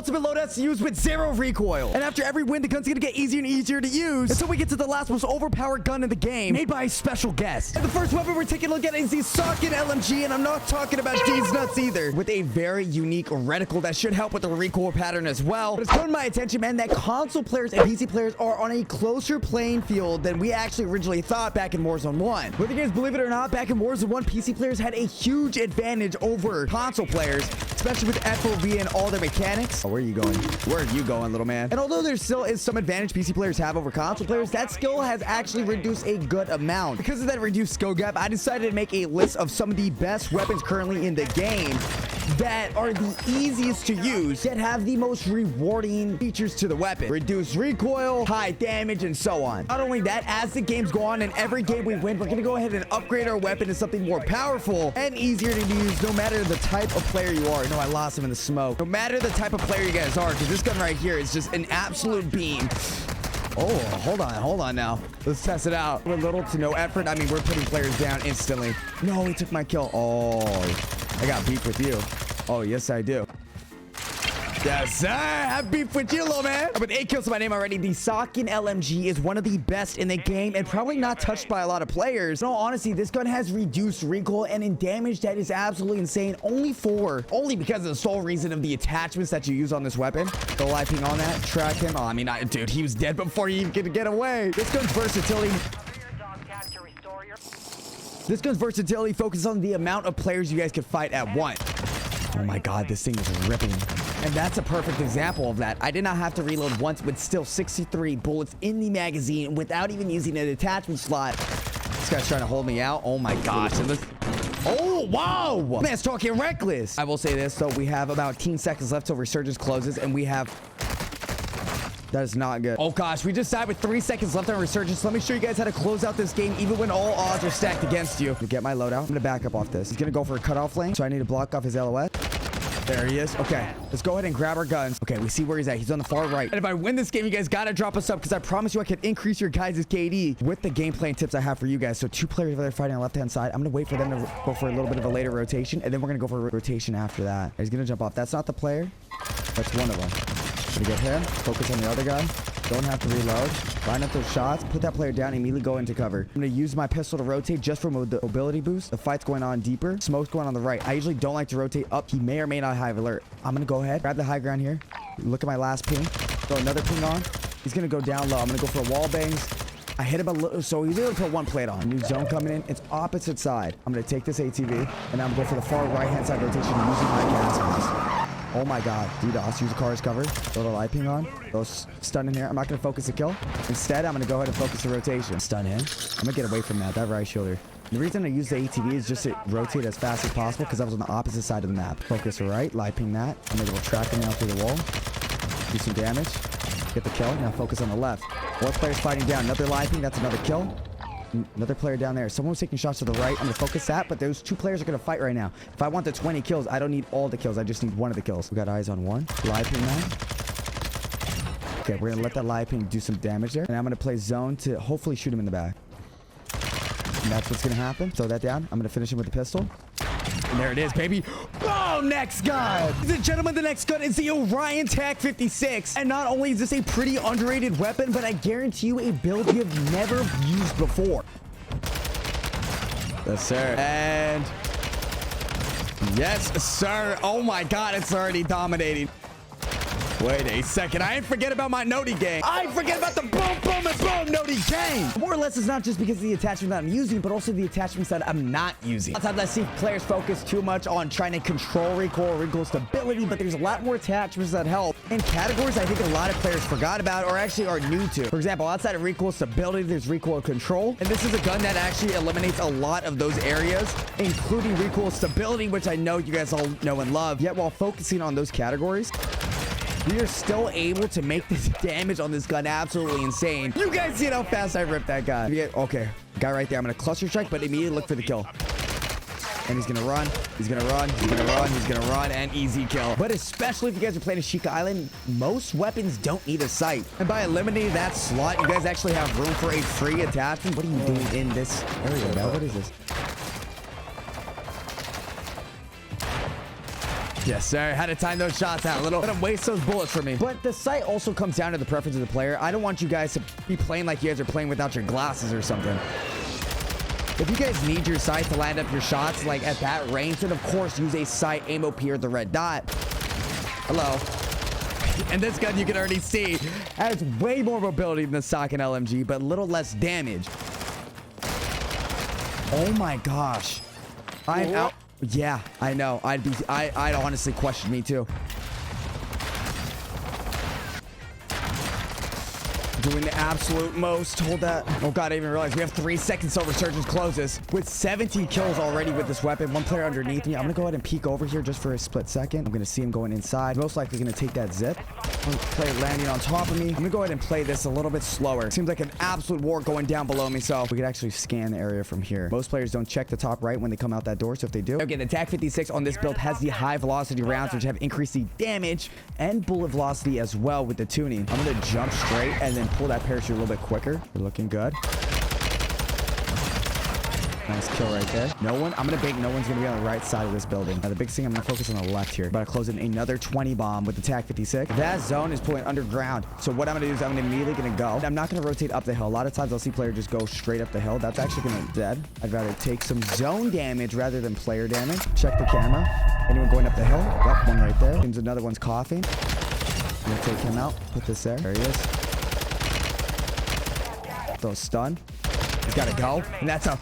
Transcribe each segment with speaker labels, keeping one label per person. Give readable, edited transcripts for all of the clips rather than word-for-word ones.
Speaker 1: ultimate loadouts to use with 0 recoil. And after every win, the gun's gonna get easier and easier to use until we get to the last most overpowered gun in the game, made by a special guest. And the first weapon we're taking a look at is the Socket LMG, and I'm not talking about these nuts either, with a very unique reticle that should help with the recoil pattern as well. But it's caught my attention, man, that console players and PC players are on a closer playing field than we actually originally thought back in Warzone 1. Whether you guys believe it or not, back in Warzone 1, PC players had a huge advantage over console players, especially with FOV and all their mechanics. Oh, where are you going? Where are you going, little man? And although there still is some advantage PC players have over console players, that skill has actually reduced a good amount. Because of that reduced skill gap, I decided to make a list of some of the best weapons currently in the game that are the easiest to use, that have the most rewarding features to the weapon. Reduced recoil, high damage, and so on. Not only that, as the games go on and every game we win, we're going to go ahead and upgrade our weapon to something more powerful and easier to use, no matter the type of player you are. No, I lost him in the smoke. No matter the type of player you guys are, because this gun right here is just an absolute beam. Oh, hold on now. Let's test it out. With little to no effort. I mean, we're putting players down instantly. No, he took my kill. Oh, I got beef with you. Oh, yes, I do. Yes, sir. I have beef with you, little man. I'm with 8 kills to my name already. The Socket LMG is one of the best in the game and probably not touched by a lot of players. In all honesty, this gun has reduced recoil and in damage that is absolutely insane. Only because of the sole reason of the attachments that you use on this weapon. The live ping on that. Track him. Oh, I mean, dude, he was dead before he even could get away. This gun's versatility focuses on the amount of players you guys can fight at once. Oh my god, this thing is ripping. And that's a perfect example of that. I did not have to reload once with still 63 bullets in the magazine without even using an attachment slot. This guy's trying to hold me out. Oh my gosh. And this... Oh, wow. Man's talking reckless. I will say this, though. We have about 10 seconds left till Resurgence closes, and we have... That is not good. Oh gosh, we just died with 3 seconds left on Resurgence. Let me show you guys how to close out this game even when all odds are stacked against you. Get my loadout. I'm gonna back up off this. He's gonna go for a cutoff lane, so I need to block off his LOS. There he is. Okay, let's go ahead and grab our guns. Okay, we see where he's at. He's on the far right. And if I win this game, you guys gotta drop us up, because I promise you I can increase your guys' KD with the gameplay and tips I have for you guys. So 2 players over there fighting on the left-hand side. I'm gonna wait for them to go for a little bit of a later rotation, and then we're gonna go for a rotation after that. He's gonna jump off. That's not the player. That's one of them. Gonna get him. Focus on the other guy. Don't have to reload. Line up those shots. Put that player down. Immediately go into cover. I'm going to use my pistol to rotate just for mobility boost. The fight's going on deeper. Smoke's going on the right. I usually don't like to rotate up. He may or may not have alert. I'm going to go ahead. Grab the high ground here. Look at my last ping. Throw another ping on. He's going to go down low. I'm going to go for wall bangs. I hit him a little, so he's able to put 1 plate on. New zone coming in. It's opposite side. I'm going to take this ATV, and I'm going to go for the far right-hand side rotation using my gas mask. Oh my god. DDoS. Use the car as cover. Throw the light ping on. Go stun in here. I'm not going to focus the kill. Instead, I'm going to go ahead and focus the rotation. Stun in. I'm going to get away from that right shoulder. The reason I use the ATV is just to rotate as fast as possible, because I was on the opposite side of the map. Focus right. Light ping that. I'm going to go track him out through the wall. Do some damage. Get the kill. Now focus on the left. 4 players fighting down. Another light ping. That's another kill. Another player down there. Someone was taking shots to the right. I'm going to focus that, but those 2 players are going to fight right now. If I want the 20 kills, I don't need all the kills. I just need 1 of the kills. We got eyes on 1. Live ping now. Okay, we're going to let that live ping do some damage there. And I'm going to play zone to hopefully shoot him in the back. And that's what's going to happen. Throw that down. I'm going to finish him with the pistol. And there it is, baby. Oh, next gun. Ladies and gentlemen, the next gun is the Orion Attack 56. And not only is this a pretty underrated weapon, but I guarantee you a build you've never used before. Yes, sir. And yes, sir. Oh my god, it's already dominating. Wait a second. I ain't forget about my Noti gang. I ain't forget about the boom, boom, and boom Noti gang. More or less, it's not just because of the attachment that I'm using, but also the attachments that I'm not using. Sometimes I see players focus too much on trying to control recoil stability, but there's a lot more attachments that help in categories I think a lot of players forgot about or actually are new to. For example, outside of recoil stability, there's recoil control. And this is a gun that actually eliminates a lot of those areas, including recoil stability, which I know you guys all know and love. Yet while focusing on those categories, we are still able to make this damage on this gun absolutely insane. You guys see how fast I ripped that guy. Okay, guy right there. I'm going to cluster strike, but immediately look for the kill. And he's going to run. He's going to run. He's going to run. He's going to run. And easy kill. But especially if you guys are playing Ashika Island, most weapons don't need a sight. And by eliminating that slot, you guys actually have room for a free attachment. What are you doing in this area, bro? What is this? Yes, sir. Had to time those shots out a little. Let him waste those bullets for me. But the sight also comes down to the preference of the player. I don't want you guys to be playing like you guys are playing without your glasses or something. If you guys need your sight to land up your shots, like at that range, then of course use a sight aim OP or the red dot. Hello. And this gun you can already see has way more mobility than the stock and LMG, but a little less damage. Oh my gosh. I'm out. Yeah, I know. I'd honestly question me too. Doing the absolute most. Hold that. Oh god, I didn't even realize we have 3 seconds till Resurgence closes. With 17 kills already with this weapon. One player underneath me. I'm gonna go ahead and peek over here just for a split second. I'm gonna see him going inside. Most likely gonna take that zip. Player landing on top of me. I'm gonna go ahead and play this a little bit slower. Seems like an absolute war going down below me, so we could actually scan the area from here. Most players don't check the top right when they come out that door, so if they do. Okay, the TAC 56 on this build has the high velocity rounds, which have increased the damage and bullet velocity as well with the tuning. I'm gonna jump straight and then pull that parachute a little bit quicker. We're looking good. Nice kill right there. No one. I'm gonna bait. No one's gonna be on the right side of this building. Now the big thing, I'm gonna focus on the left here. About to close in another 20 bomb with the TAC 56. That zone is pulling underground. So what I'm gonna do is I'm immediately gonna go. I'm not gonna rotate up the hill. A lot of times I'll see player just go straight up the hill. That's actually gonna dead. I'd rather take some zone damage rather than player damage. Check the camera. Anyone going up the hill? Yep, one right there. Seems another one's coughing. I'm gonna take him out. Put this there. There he is. Throw a stun. He's gotta go. And that's a...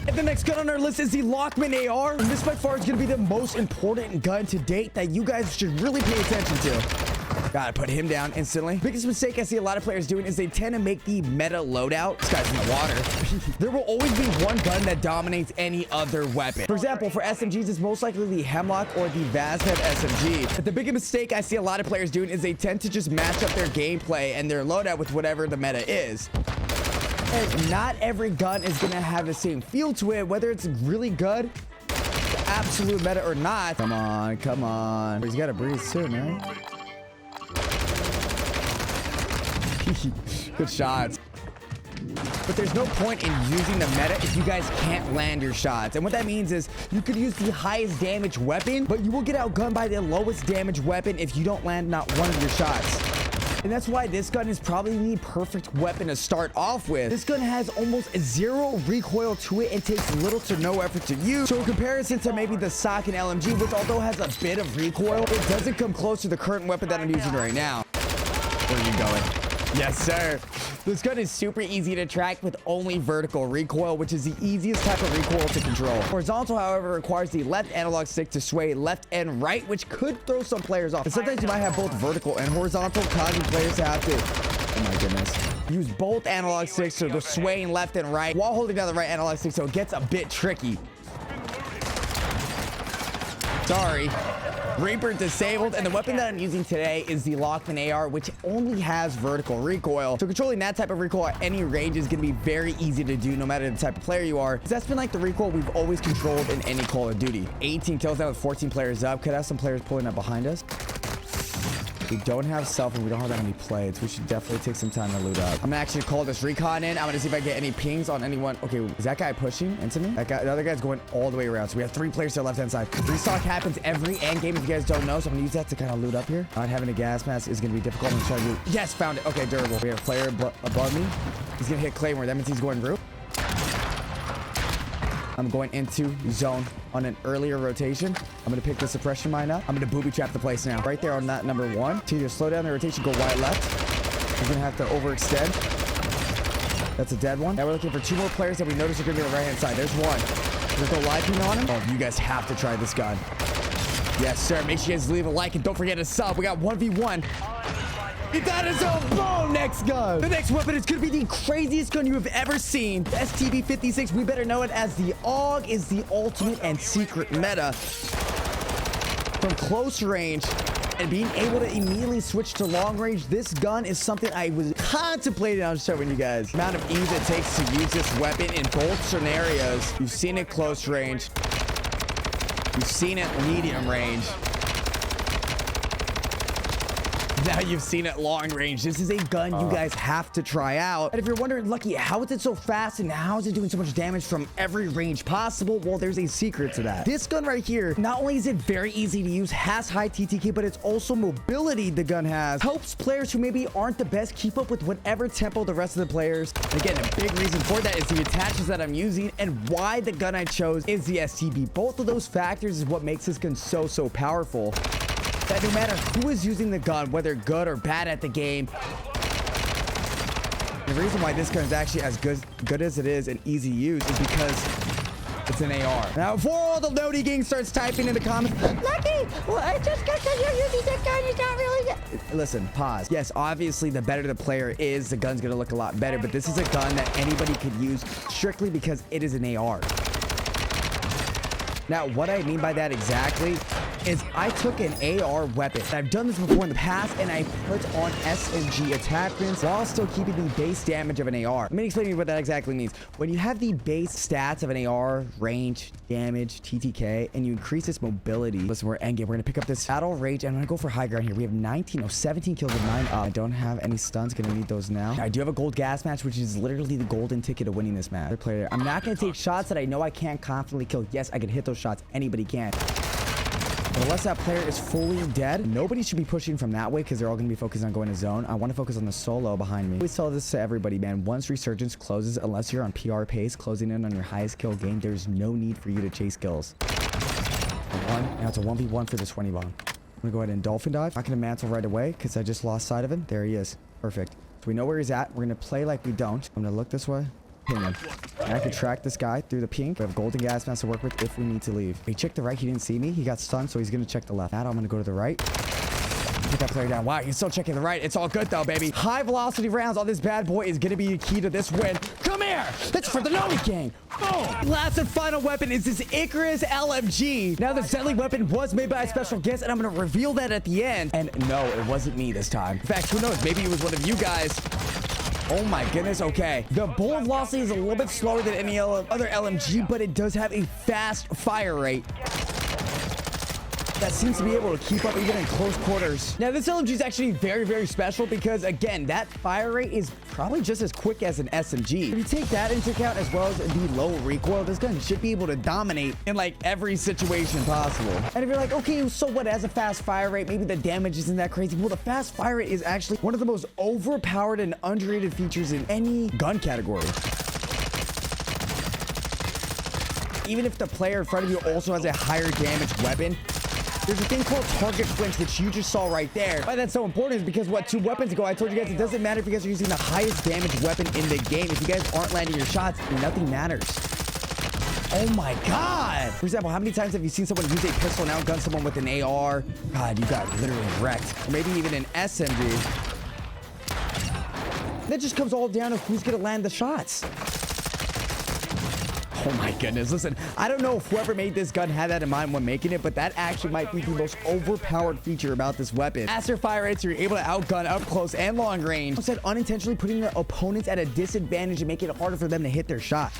Speaker 1: And the next gun on our list is the Lochman AR. And this by far is going to be the most important gun to date that you guys should really pay attention to. Gotta put him down instantly. Biggest mistake I see a lot of players doing is they tend to make the meta loadout. This guy's in the water. There will always be one gun that dominates any other weapon. For example, for SMGs, it's most likely the Hemlock or the Vazhev SMG. But the biggest mistake I see a lot of players doing is they tend to just match up their gameplay and their loadout with whatever the meta is. And not every gun is gonna have the same feel to it, whether it's really good, the absolute meta or not. Come on, come on. He's got a breeze too, man. Good shots. But there's no point in using the meta if you guys can't land your shots. And what that means is you could use the highest damage weapon, but you will get outgunned by the lowest damage weapon if you don't land not one of your shots. And that's why this gun is probably the perfect weapon to start off with. This gun has almost zero recoil to it and takes little to no effort to use. So in comparison to maybe the SOC and LMG, which although has a bit of recoil, it doesn't come close to the current weapon that I'm using right now. Where are you going? Yes, sir. This gun is super easy to track with only vertical recoil, which is the easiest type of recoil to control. Horizontal, however, requires the left analog stick to sway left and right, which could throw some players off. And sometimes you might have both vertical and horizontal, causing players to have to, oh my goodness, use both analog sticks to go swaying left and right while holding down the right analog stick, so it gets a bit tricky. Sorry. Reaper disabled, and the weapon that I'm using today is the Lochman AR, which only has vertical recoil. So controlling that type of recoil at any range is going to be very easy to do no matter the type of player you are. That's been like the recoil we've always controlled in any Call of Duty. 18 kills now with 14 players up. Could have some players pulling up behind us. We don't have self and we don't have that many plates. We should definitely take some time to loot up. I'm gonna actually call this recon in. I'm gonna see if I get any pings on anyone. Okay, is that guy pushing into me? That guy, the other guy's going all the way around. So we have 3 players to the left hand side. Restock happens every end game if you guys don't know. So I'm gonna use that to kind of loot up here. Not having a gas mask is gonna be difficult. I'm gonna try to loot. Yes, found it. Okay, durable. We have a player above me. He's gonna hit Claymore. That means he's going roof. I'm going into zone on an earlier rotation. I'm going to pick the suppression mine up. I'm going to booby trap the place now. Right there on that number 1. To either slow down the rotation, go wide left. We're going to have to overextend. That's a dead one. Now we're looking for 2 more players that we notice are going to be on the right hand side. There's one. We're going to go live ping on him. Oh, you guys have to try this gun. Yes, sir. Make sure you guys leave a like and don't forget to sub. We got 1v1. That is a boom. Next gun. The next weapon is going to be the craziest gun you have ever seen. The STB-56. We better know it as the AUG, is the ultimate and secret meta. From close range and being able to immediately switch to long range, this gun is something I was contemplating on showing you guys. The amount of ease it takes to use this weapon in both scenarios. You've seen it close range. You've seen it medium range. Now you've seen it long range. This is a gun you guys have to try out. And if you're wondering, Lucky, how is it so fast and how is it doing so much damage from every range possible? Well, there's a secret to that. This gun right here, not only is it very easy to use, has high TTK, but it's also mobility the gun has. Helps players who maybe aren't the best keep up with whatever tempo the rest of the players. Again, a big reason for that is the attachments that I'm using, and why the gun I chose is the STB. Both of those factors is what makes this gun so powerful. That no matter who is using the gun, whether good or bad at the game, the reason why this gun is actually as good as it is and easy to use is because it's an AR. Now, before all the Lodi gang starts typing in the comments, Lucky, well, just because you're using that gun, it's not really good. Listen, pause. Yes, obviously, the better the player is, the gun's gonna look a lot better, but this is a gun that anybody could use strictly because it is an AR. Now, what I mean by that exactly is I took an AR weapon. I've done this before in the past, and I put on SMG attachments while still keeping the base damage of an AR. Let me explain to you what that exactly means. When you have the base stats of an AR, range, damage, TTK, and you increase its mobility, listen, we're endgame. We're gonna pick up this battle range, and I'm gonna go for high ground here. We have 17 kills with 9 up. I don't have any stuns. Gonna need those now. I do have a gold gas match, which is literally the golden ticket of winning this match. Player, I'm not gonna take shots that I know I can't confidently kill. Yes, I can hit those shots. Anybody can. But unless that player is fully dead, nobody should be pushing from that way because they're all going to be focused on going to zone. I want to focus on the solo behind me. I always tell this to everybody, man. Once Resurgence closes, unless you're on PR pace, closing in on your highest kill game, there's no need for you to chase kills. Now it's a 1v1 for the 20 bomb. I'm going to go ahead and dolphin dive. Not going to mantle right away because I just lost sight of him. There he is. Perfect. So we know where he's at. We're going to play like we don't. I'm going to look this way. Ping him. And I can track this guy through the pink. We have golden gas mask to work with if we need to leave. He checked the right. He didn't see me. He got stunned, so he's going to check the left. Now I'm going to go to the right. Get that player down. Wow, he's still checking the right. It's all good, though, baby. High velocity rounds on this bad boy is going to be the key to this win. Come here. That's for the Nomi gang. Boom. Last and final weapon is this Icarus LMG. Now, the Zedly weapon was made by a special guest, and I'm going to reveal that at the end. And no, it wasn't me this time. In fact, who knows? Maybe it was one of you guys. Oh my goodness, okay. The bullet velocity is a little bit slower than any other LMG, but it does have a fast fire rate that seems to be able to keep up even in close quarters. Now, this LMG is actually very special because, again, that fire rate is probably just as quick as an SMG. If you take that into account as well as the low recoil, this gun should be able to dominate in like every situation possible. And if you're like, okay, so what, as a fast fire rate, maybe the damage isn't that crazy. Well, the fast fire rate is actually one of the most overpowered and underrated features in any gun category. Even if the player in front of you also has a higher damage weapon, there's a thing called target flinch, which you just saw right there. Why that's so important is because, what, 2 weapons ago, I told you guys it doesn't matter if you guys are using the highest damage weapon in the game. If you guys aren't landing your shots, nothing matters. Oh my God. For example, how many times have you seen someone use a pistol and outgun someone with an AR? God, you got literally wrecked. Or maybe even an SMG. That just comes all down to who's going to land the shots. Oh my goodness. Listen, I don't know if whoever made this gun had that in mind when making it, but that actually might be the most overpowered feature about this weapon. Faster fire rates, you're able to outgun up close and long range. Instead, unintentionally putting your opponents at a disadvantage and making it harder for them to hit their shot.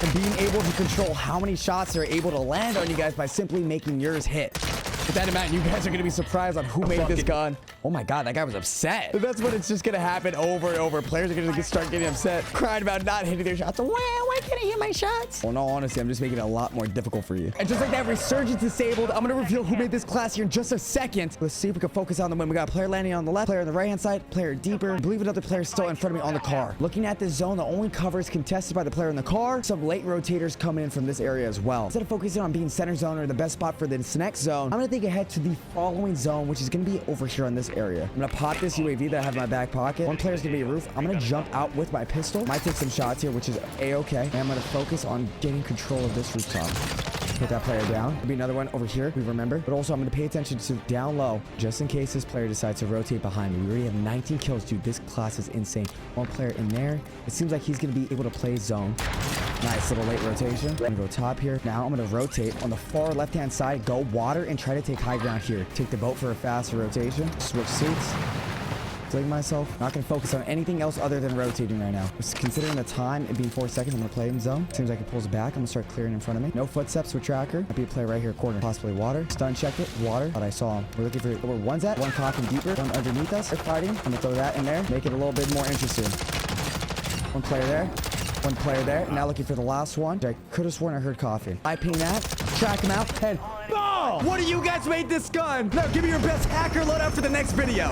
Speaker 1: And being able to control how many shots they're able to land on you guys by simply making yours hit. With that amount, you guys are going to be surprised on who made this gun. Oh my God, that guy was upset. That's what it's just going to happen over and over. Players are going to start getting upset, crying about not hitting their shots. Wow, why can't I hit my shots? Well, no, honestly, I'm just making it a lot more difficult for you. And just like that, Resurgence disabled. I'm going to reveal who made this class here in just a second. Let's see if we can focus on the win. We got a player landing on the left, player on the right-hand side, player deeper. I believe another player still in front of me on the car. Looking at this zone, the only cover is contested by the player in the car. Some late rotators coming in from this area as well. Instead of focusing on being center zone or the best spot for this next zone, I'm going to think ahead to the following zone, which is going to be over here on this area. I'm going to pop this UAV that I have in my back pocket. One player is going to be a roof. I'm going to jump out with my pistol. Might take some shots here, which is A-okay. And I'm going to focus on getting control of this rooftop. Put that player down. There'll be another one over here, we remember. But also, I'm going to pay attention to down low, just in case this player decides to rotate behind me. We already have 19 kills, dude. This class is insane. One player in there. It seems like he's going to be able to play zone. Nice little late rotation. I'm going to go top here. Now I'm going to rotate on the far left-hand side, go water, and try to take high ground here. Take the boat for a faster rotation. Switch seats. Sling myself. Not gonna focus on anything else other than rotating right now. Just considering the time, it being 4 seconds, I'm gonna play in zone. As soon as I can pulls back, I'm gonna start clearing in front of me. No footsteps with tracker. Might be a play right here, corner. Possibly water. Stun check it. Water. Thought I saw him. We're looking for where one's at. One coffin deeper. One underneath us. They're fighting. I'm gonna throw that in there. Make it a little bit more interesting. One player there. One player there. Now looking for the last one. I could have sworn I heard coffin. I ping that. Track him out. And boom! What do you guys made this gun? Now give me your best hacker loadout for the next video.